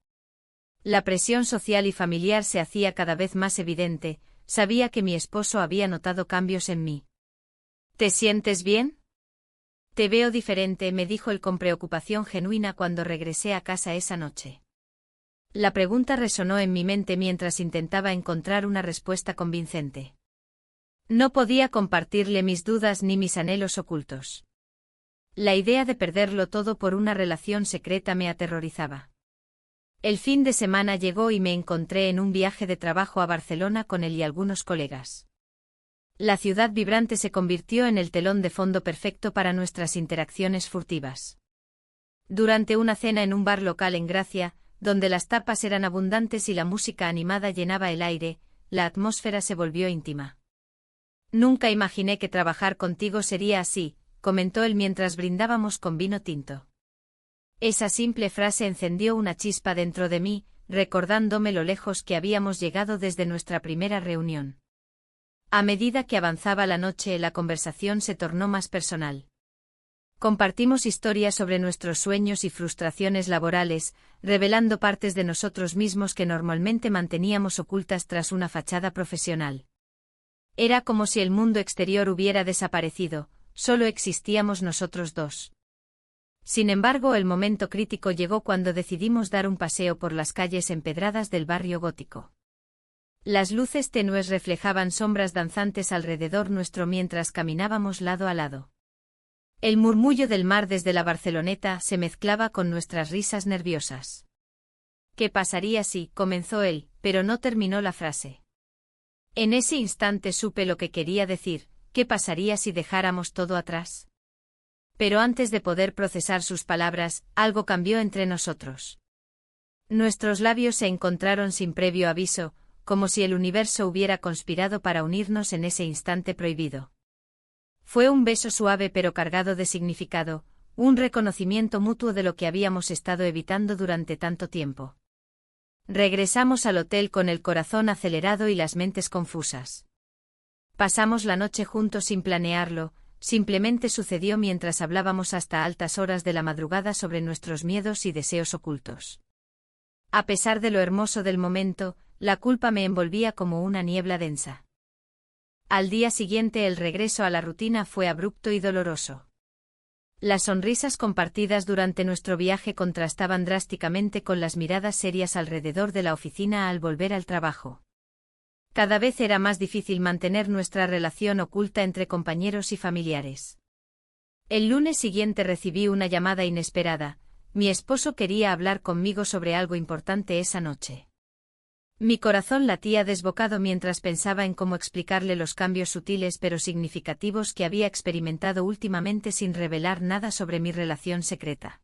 La presión social y familiar se hacía cada vez más evidente, sabía que mi esposo había notado cambios en mí. ¿Te sientes bien? Te veo diferente, me dijo él con preocupación genuina cuando regresé a casa esa noche. La pregunta resonó en mi mente mientras intentaba encontrar una respuesta convincente. No podía compartirle mis dudas ni mis anhelos ocultos. La idea de perderlo todo por una relación secreta me aterrorizaba. El fin de semana llegó y me encontré en un viaje de trabajo a Barcelona con él y algunos colegas. La ciudad vibrante se convirtió en el telón de fondo perfecto para nuestras interacciones furtivas. Durante una cena en un bar local en Gracia, donde las tapas eran abundantes y la música animada llenaba el aire, la atmósfera se volvió íntima. Nunca imaginé que trabajar contigo sería así, comentó él mientras brindábamos con vino tinto. Esa simple frase encendió una chispa dentro de mí, recordándome lo lejos que habíamos llegado desde nuestra primera reunión. A medida que avanzaba la noche, la conversación se tornó más personal. Compartimos historias sobre nuestros sueños y frustraciones laborales, revelando partes de nosotros mismos que normalmente manteníamos ocultas tras una fachada profesional. Era como si el mundo exterior hubiera desaparecido, solo existíamos nosotros dos. Sin embargo, el momento crítico llegó cuando decidimos dar un paseo por las calles empedradas del barrio gótico. Las luces tenues reflejaban sombras danzantes alrededor nuestro mientras caminábamos lado a lado. El murmullo del mar desde la Barceloneta se mezclaba con nuestras risas nerviosas. ¿Qué pasaría si? Comenzó él, pero no terminó la frase. En ese instante supe lo que quería decir, ¿qué pasaría si dejáramos todo atrás? Pero antes de poder procesar sus palabras, algo cambió entre nosotros. Nuestros labios se encontraron sin previo aviso, como si el universo hubiera conspirado para unirnos en ese instante prohibido. Fue un beso suave pero cargado de significado, un reconocimiento mutuo de lo que habíamos estado evitando durante tanto tiempo. Regresamos al hotel con el corazón acelerado y las mentes confusas. Pasamos la noche juntos sin planearlo, simplemente sucedió mientras hablábamos hasta altas horas de la madrugada sobre nuestros miedos y deseos ocultos. A pesar de lo hermoso del momento, la culpa me envolvía como una niebla densa. Al día siguiente el regreso a la rutina fue abrupto y doloroso. Las sonrisas compartidas durante nuestro viaje contrastaban drásticamente con las miradas serias alrededor de la oficina al volver al trabajo. Cada vez era más difícil mantener nuestra relación oculta entre compañeros y familiares. El lunes siguiente recibí una llamada inesperada. Mi esposo quería hablar conmigo sobre algo importante esa noche. Mi corazón latía desbocado mientras pensaba en cómo explicarle los cambios sutiles pero significativos que había experimentado últimamente sin revelar nada sobre mi relación secreta.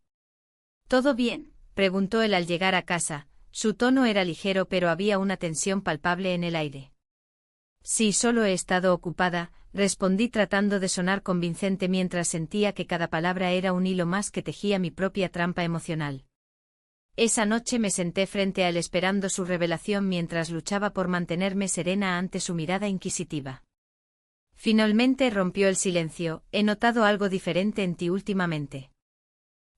¿Todo bien?, preguntó él al llegar a casa. Su tono era ligero pero había una tensión palpable en el aire. Sí, solo he estado ocupada, respondí tratando de sonar convincente mientras sentía que cada palabra era un hilo más que tejía mi propia trampa emocional. Esa noche me senté frente a él esperando su revelación mientras luchaba por mantenerme serena ante su mirada inquisitiva. Finalmente rompió el silencio. He notado algo diferente en ti últimamente.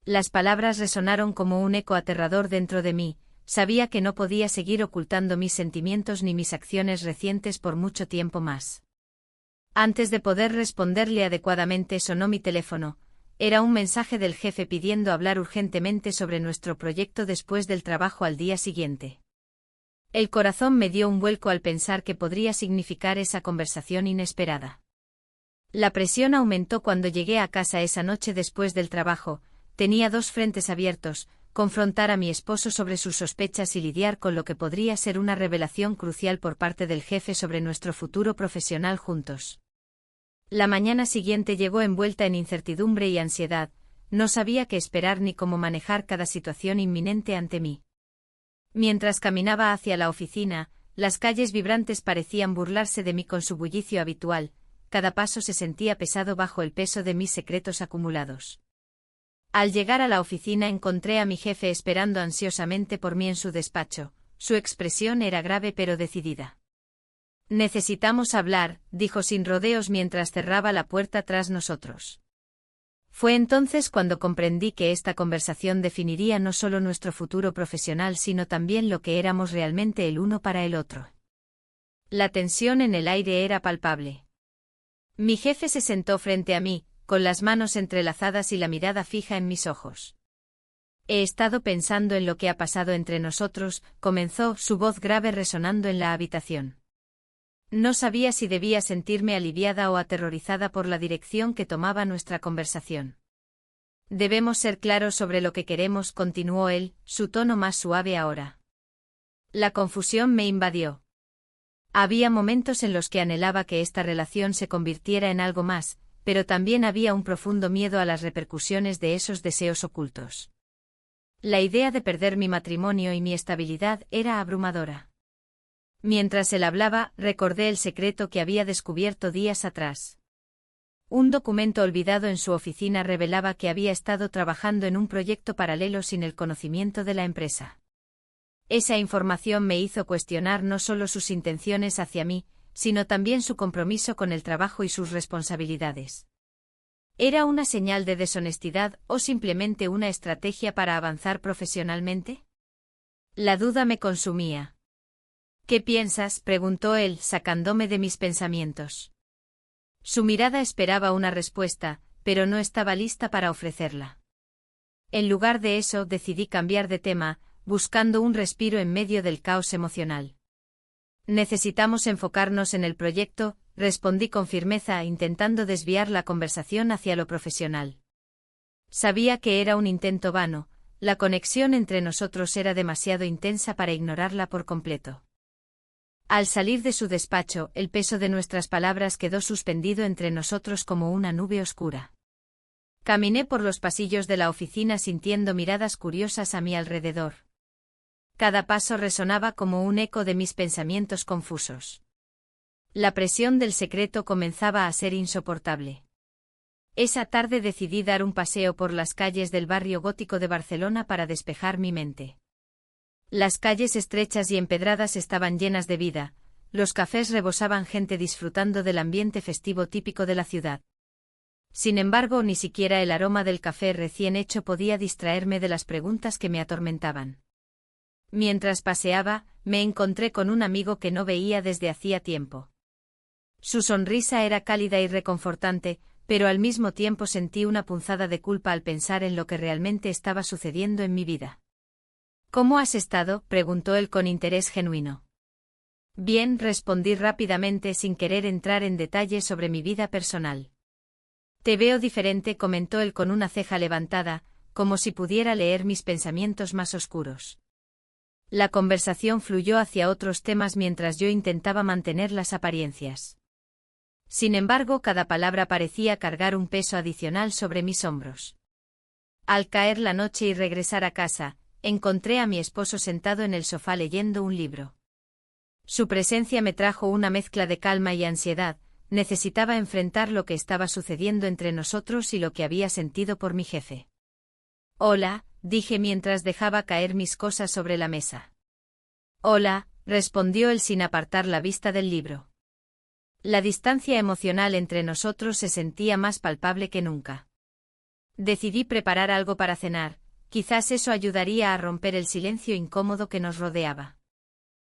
Las palabras resonaron como un eco aterrador dentro de mí. Sabía que no podía seguir ocultando mis sentimientos ni mis acciones recientes por mucho tiempo más. Antes de poder responderle adecuadamente sonó mi teléfono. Era un mensaje del jefe pidiendo hablar urgentemente sobre nuestro proyecto después del trabajo al día siguiente. El corazón me dio un vuelco al pensar qué podría significar esa conversación inesperada. La presión aumentó cuando llegué a casa esa noche después del trabajo. Tenía dos frentes abiertos: confrontar a mi esposo sobre sus sospechas y lidiar con lo que podría ser una revelación crucial por parte del jefe sobre nuestro futuro profesional juntos. La mañana siguiente llegó envuelta en incertidumbre y ansiedad. No sabía qué esperar ni cómo manejar cada situación inminente ante mí. Mientras caminaba hacia la oficina, las calles vibrantes parecían burlarse de mí con su bullicio habitual. Cada paso se sentía pesado bajo el peso de mis secretos acumulados. Al llegar a la oficina encontré a mi jefe esperando ansiosamente por mí en su despacho. Su expresión era grave pero decidida. Necesitamos hablar, dijo sin rodeos mientras cerraba la puerta tras nosotros. Fue entonces cuando comprendí que esta conversación definiría no solo nuestro futuro profesional sino también lo que éramos realmente el uno para el otro. La tensión en el aire era palpable. Mi jefe se sentó frente a mí, con las manos entrelazadas y la mirada fija en mis ojos. He estado pensando en lo que ha pasado entre nosotros, comenzó, su voz grave resonando en la habitación. No sabía si debía sentirme aliviada o aterrorizada por la dirección que tomaba nuestra conversación. Debemos ser claros sobre lo que queremos, continuó él, su tono más suave ahora. La confusión me invadió. Había momentos en los que anhelaba que esta relación se convirtiera en algo más, pero también había un profundo miedo a las repercusiones de esos deseos ocultos. La idea de perder mi matrimonio y mi estabilidad era abrumadora. Mientras él hablaba, recordé el secreto que había descubierto días atrás. Un documento olvidado en su oficina revelaba que había estado trabajando en un proyecto paralelo sin el conocimiento de la empresa. Esa información me hizo cuestionar no solo sus intenciones hacia mí, sino también su compromiso con el trabajo y sus responsabilidades. ¿Era una señal de deshonestidad o simplemente una estrategia para avanzar profesionalmente? La duda me consumía. ¿Qué piensas?, preguntó él, sacándome de mis pensamientos. Su mirada esperaba una respuesta, pero no estaba lista para ofrecerla. En lugar de eso, decidí cambiar de tema, buscando un respiro en medio del caos emocional. Necesitamos enfocarnos en el proyecto, respondí con firmeza, intentando desviar la conversación hacia lo profesional. Sabía que era un intento vano, la conexión entre nosotros era demasiado intensa para ignorarla por completo. Al salir de su despacho, el peso de nuestras palabras quedó suspendido entre nosotros como una nube oscura. Caminé por los pasillos de la oficina sintiendo miradas curiosas a mi alrededor. Cada paso resonaba como un eco de mis pensamientos confusos. La presión del secreto comenzaba a ser insoportable. Esa tarde decidí dar un paseo por las calles del barrio gótico de Barcelona para despejar mi mente. Las calles estrechas y empedradas estaban llenas de vida, los cafés rebosaban gente disfrutando del ambiente festivo típico de la ciudad. Sin embargo, ni siquiera el aroma del café recién hecho podía distraerme de las preguntas que me atormentaban. Mientras paseaba, me encontré con un amigo que no veía desde hacía tiempo. Su sonrisa era cálida y reconfortante, pero al mismo tiempo sentí una punzada de culpa al pensar en lo que realmente estaba sucediendo en mi vida. ¿Cómo has estado?, preguntó él con interés genuino. Bien, respondí rápidamente sin querer entrar en detalles sobre mi vida personal. Te veo diferente, comentó él con una ceja levantada, como si pudiera leer mis pensamientos más oscuros. La conversación fluyó hacia otros temas mientras yo intentaba mantener las apariencias. Sin embargo, cada palabra parecía cargar un peso adicional sobre mis hombros. Al caer la noche y regresar a casa, encontré a mi esposo sentado en el sofá leyendo un libro. Su presencia me trajo una mezcla de calma y ansiedad, necesitaba enfrentar lo que estaba sucediendo entre nosotros y lo que había sentido por mi jefe. Hola, dije mientras dejaba caer mis cosas sobre la mesa. Hola, respondió él sin apartar la vista del libro. La distancia emocional entre nosotros se sentía más palpable que nunca. Decidí preparar algo para cenar, quizás eso ayudaría a romper el silencio incómodo que nos rodeaba.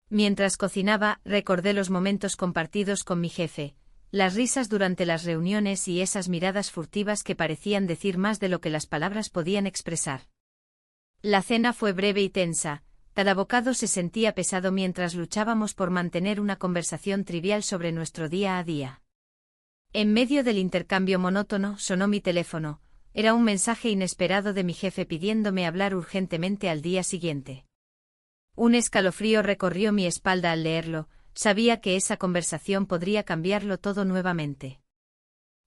Mientras cocinaba, recordé los momentos compartidos con mi jefe, las risas durante las reuniones y esas miradas furtivas que parecían decir más de lo que las palabras podían expresar. La cena fue breve y tensa, cada bocado se sentía pesado mientras luchábamos por mantener una conversación trivial sobre nuestro día a día. En medio del intercambio monótono, sonó mi teléfono, era un mensaje inesperado de mi jefe pidiéndome hablar urgentemente al día siguiente. Un escalofrío recorrió mi espalda al leerlo, sabía que esa conversación podría cambiarlo todo nuevamente.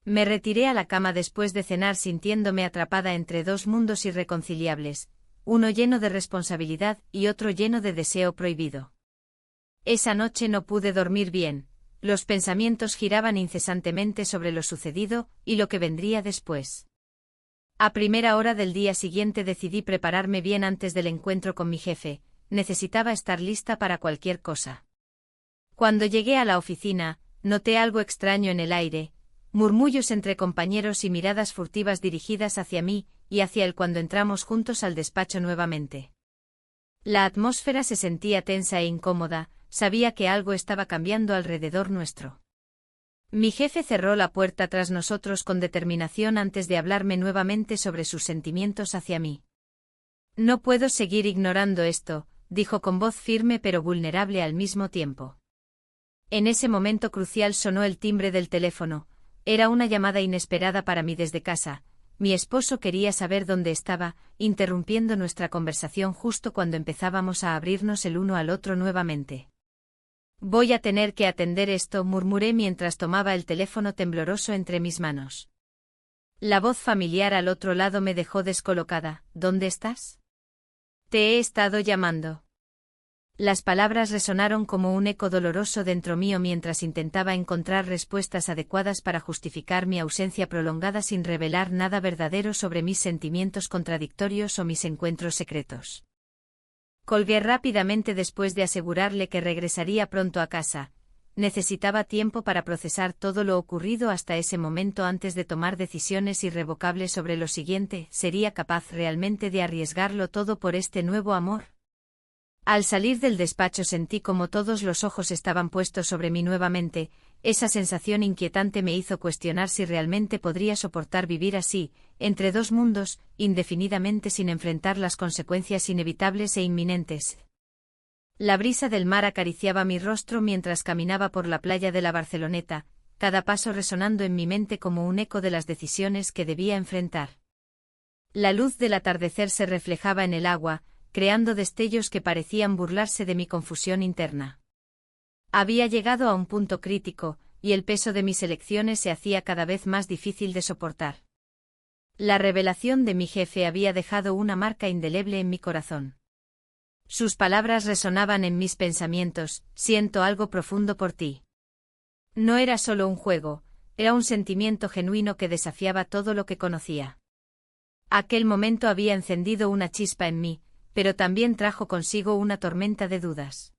Me retiré a la cama después de cenar sintiéndome atrapada entre dos mundos irreconciliables, uno lleno de responsabilidad y otro lleno de deseo prohibido. Esa noche no pude dormir bien, los pensamientos giraban incesantemente sobre lo sucedido y lo que vendría después. A primera hora del día siguiente decidí prepararme bien antes del encuentro con mi jefe, necesitaba estar lista para cualquier cosa. Cuando llegué a la oficina, noté algo extraño en el aire, murmullos entre compañeros y miradas furtivas dirigidas hacia mí y hacia él cuando entramos juntos al despacho nuevamente. La atmósfera se sentía tensa e incómoda, sabía que algo estaba cambiando alrededor nuestro. Mi jefe cerró la puerta tras nosotros con determinación antes de hablarme nuevamente sobre sus sentimientos hacia mí. No puedo seguir ignorando esto, dijo con voz firme pero vulnerable al mismo tiempo. En ese momento crucial sonó el timbre del teléfono, era una llamada inesperada para mí desde casa. Mi esposo quería saber dónde estaba, interrumpiendo nuestra conversación justo cuando empezábamos a abrirnos el uno al otro nuevamente. Voy a tener que atender esto, murmuré mientras tomaba el teléfono tembloroso entre mis manos. La voz familiar al otro lado me dejó descolocada. ¿Dónde estás? Te he estado llamando. Las palabras resonaron como un eco doloroso dentro mío mientras intentaba encontrar respuestas adecuadas para justificar mi ausencia prolongada sin revelar nada verdadero sobre mis sentimientos contradictorios o mis encuentros secretos. Colgué rápidamente después de asegurarle que regresaría pronto a casa. Necesitaba tiempo para procesar todo lo ocurrido hasta ese momento antes de tomar decisiones irrevocables sobre lo siguiente. ¿Sería capaz realmente de arriesgarlo todo por este nuevo amor? Al salir del despacho sentí como todos los ojos estaban puestos sobre mí nuevamente. Esa sensación inquietante me hizo cuestionar si realmente podría soportar vivir así, entre dos mundos, indefinidamente sin enfrentar las consecuencias inevitables e inminentes. La brisa del mar acariciaba mi rostro mientras caminaba por la playa de la Barceloneta, cada paso resonando en mi mente como un eco de las decisiones que debía enfrentar. La luz del atardecer se reflejaba en el agua, creando destellos que parecían burlarse de mi confusión interna. Había llegado a un punto crítico, y el peso de mis elecciones se hacía cada vez más difícil de soportar. La revelación de mi jefe había dejado una marca indeleble en mi corazón. Sus palabras resonaban en mis pensamientos: siento algo profundo por ti. No era solo un juego, era un sentimiento genuino que desafiaba todo lo que conocía. Aquel momento había encendido una chispa en mí, pero también trajo consigo una tormenta de dudas.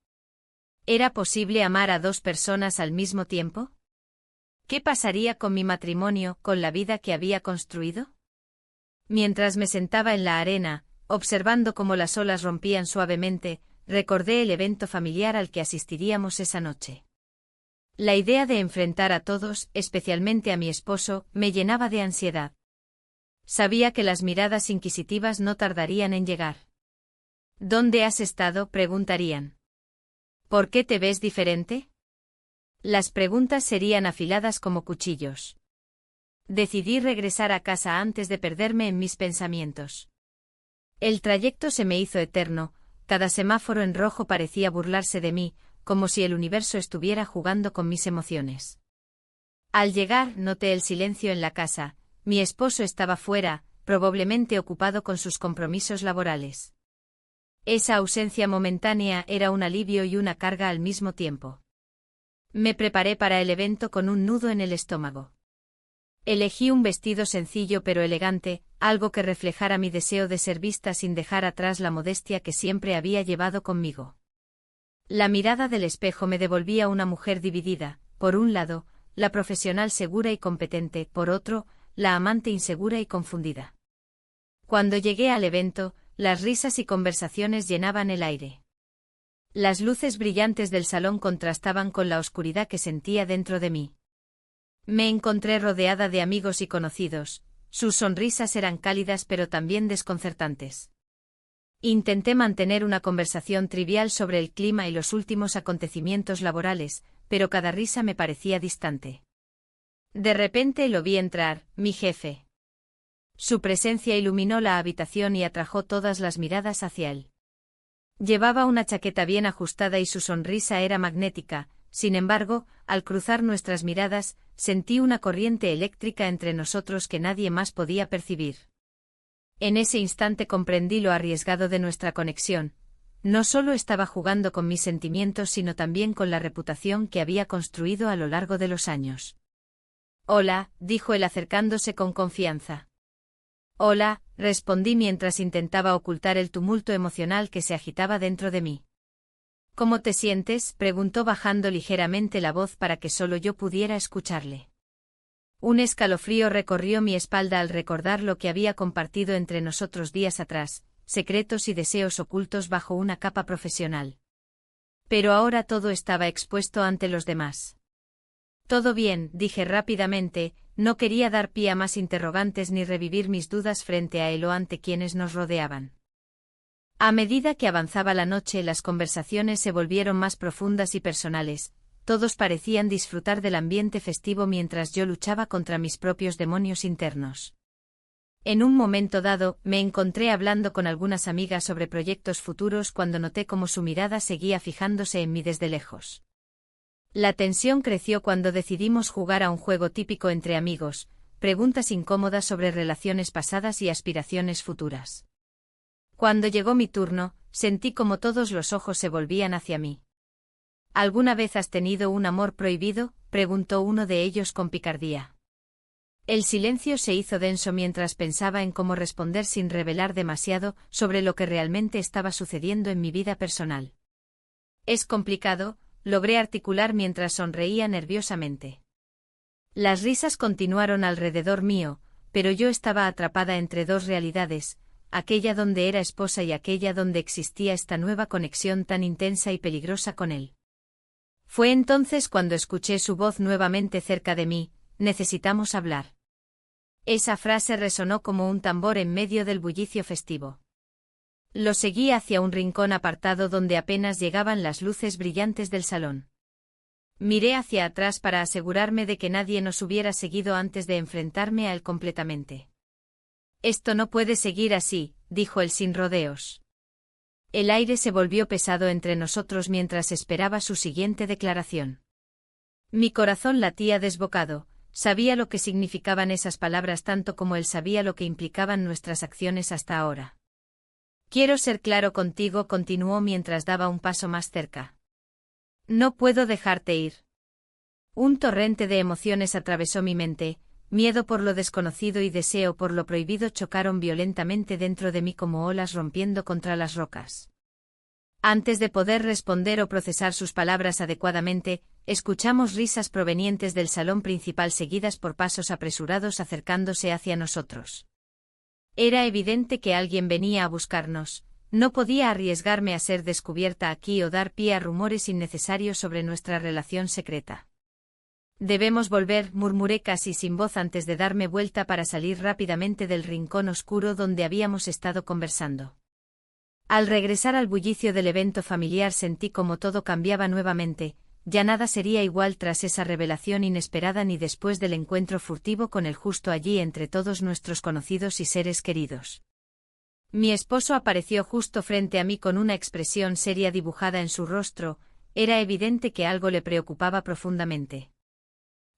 ¿Era posible amar a dos personas al mismo tiempo? ¿Qué pasaría con mi matrimonio, con la vida que había construido? Mientras me sentaba en la arena, observando cómo las olas rompían suavemente, recordé el evento familiar al que asistiríamos esa noche. La idea de enfrentar a todos, especialmente a mi esposo, me llenaba de ansiedad. Sabía que las miradas inquisitivas no tardarían en llegar. ¿Dónde has estado?, preguntarían. ¿Por qué te ves diferente? Las preguntas serían afiladas como cuchillos. Decidí regresar a casa antes de perderme en mis pensamientos. El trayecto se me hizo eterno, cada semáforo en rojo parecía burlarse de mí, como si el universo estuviera jugando con mis emociones. Al llegar, noté el silencio en la casa. Mi esposo estaba fuera, probablemente ocupado con sus compromisos laborales. Esa ausencia momentánea era un alivio y una carga al mismo tiempo. Me preparé para el evento con un nudo en el estómago. Elegí un vestido sencillo pero elegante, algo que reflejara mi deseo de ser vista sin dejar atrás la modestia que siempre había llevado conmigo. La mirada del espejo me devolvía una mujer dividida, por un lado, la profesional segura y competente, por otro, la amante insegura y confundida. Cuando llegué al evento, las risas y conversaciones llenaban el aire. Las luces brillantes del salón contrastaban con la oscuridad que sentía dentro de mí. Me encontré rodeada de amigos y conocidos. Sus sonrisas eran cálidas pero también desconcertantes. Intenté mantener una conversación trivial sobre el clima y los últimos acontecimientos laborales, pero cada risa me parecía distante. De repente lo vi entrar, mi jefe. Su presencia iluminó la habitación y atrajo todas las miradas hacia él. Llevaba una chaqueta bien ajustada y su sonrisa era magnética. Sin embargo, al cruzar nuestras miradas, sentí una corriente eléctrica entre nosotros que nadie más podía percibir. En ese instante comprendí lo arriesgado de nuestra conexión. No solo estaba jugando con mis sentimientos sino también con la reputación que había construido a lo largo de los años. «Hola», dijo él acercándose con confianza. «Hola», respondí mientras intentaba ocultar el tumulto emocional que se agitaba dentro de mí. «¿Cómo te sientes?», preguntó bajando ligeramente la voz para que solo yo pudiera escucharle. Un escalofrío recorrió mi espalda al recordar lo que había compartido entre nosotros días atrás, secretos y deseos ocultos bajo una capa profesional. Pero ahora todo estaba expuesto ante los demás. «Todo bien», dije rápidamente, no quería dar pie a más interrogantes ni revivir mis dudas frente a él o ante quienes nos rodeaban. A medida que avanzaba la noche, las conversaciones se volvieron más profundas y personales. Todos parecían disfrutar del ambiente festivo mientras yo luchaba contra mis propios demonios internos. En un momento dado, me encontré hablando con algunas amigas sobre proyectos futuros cuando noté cómo su mirada seguía fijándose en mí desde lejos. La tensión creció cuando decidimos jugar a un juego típico entre amigos, preguntas incómodas sobre relaciones pasadas y aspiraciones futuras. Cuando llegó mi turno, sentí como todos los ojos se volvían hacia mí. ¿Alguna vez has tenido un amor prohibido?, preguntó uno de ellos con picardía. El silencio se hizo denso mientras pensaba en cómo responder sin revelar demasiado sobre lo que realmente estaba sucediendo en mi vida personal. Es complicado, logré articular mientras sonreía nerviosamente. Las risas continuaron alrededor mío, pero yo estaba atrapada entre dos realidades, aquella donde era esposa y aquella donde existía esta nueva conexión tan intensa y peligrosa con él. Fue entonces cuando escuché su voz nuevamente cerca de mí: necesitamos hablar. Esa frase resonó como un tambor en medio del bullicio festivo. Lo seguí hacia un rincón apartado donde apenas llegaban las luces brillantes del salón. Miré hacia atrás para asegurarme de que nadie nos hubiera seguido antes de enfrentarme a él completamente. Esto no puede seguir así, dijo él sin rodeos. El aire se volvió pesado entre nosotros mientras esperaba su siguiente declaración. Mi corazón latía desbocado, sabía lo que significaban esas palabras tanto como él sabía lo que implicaban nuestras acciones hasta ahora. Quiero ser claro contigo, continuó mientras daba un paso más cerca. No puedo dejarte ir. Un torrente de emociones atravesó mi mente, miedo por lo desconocido y deseo por lo prohibido chocaron violentamente dentro de mí como olas rompiendo contra las rocas. Antes de poder responder o procesar sus palabras adecuadamente, escuchamos risas provenientes del salón principal seguidas por pasos apresurados acercándose hacia nosotros. Era evidente que alguien venía a buscarnos, no podía arriesgarme a ser descubierta aquí o dar pie a rumores innecesarios sobre nuestra relación secreta. Debemos volver, murmuré casi sin voz antes de darme vuelta para salir rápidamente del rincón oscuro donde habíamos estado conversando. Al regresar al bullicio del evento familiar sentí como todo cambiaba nuevamente, ya nada sería igual tras esa revelación inesperada ni después del encuentro furtivo con él justo allí entre todos nuestros conocidos y seres queridos. Mi esposo apareció justo frente a mí con una expresión seria dibujada en su rostro, era evidente que algo le preocupaba profundamente.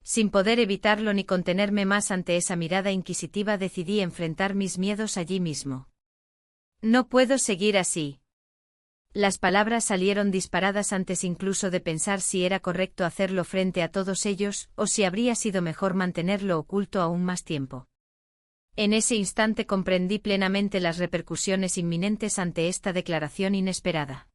Sin poder evitarlo ni contenerme más ante esa mirada inquisitiva decidí enfrentar mis miedos allí mismo. No puedo seguir así. Las palabras salieron disparadas antes incluso de pensar si era correcto hacerlo frente a todos ellos, o si habría sido mejor mantenerlo oculto aún más tiempo. En ese instante comprendí plenamente las repercusiones inminentes ante esta declaración inesperada.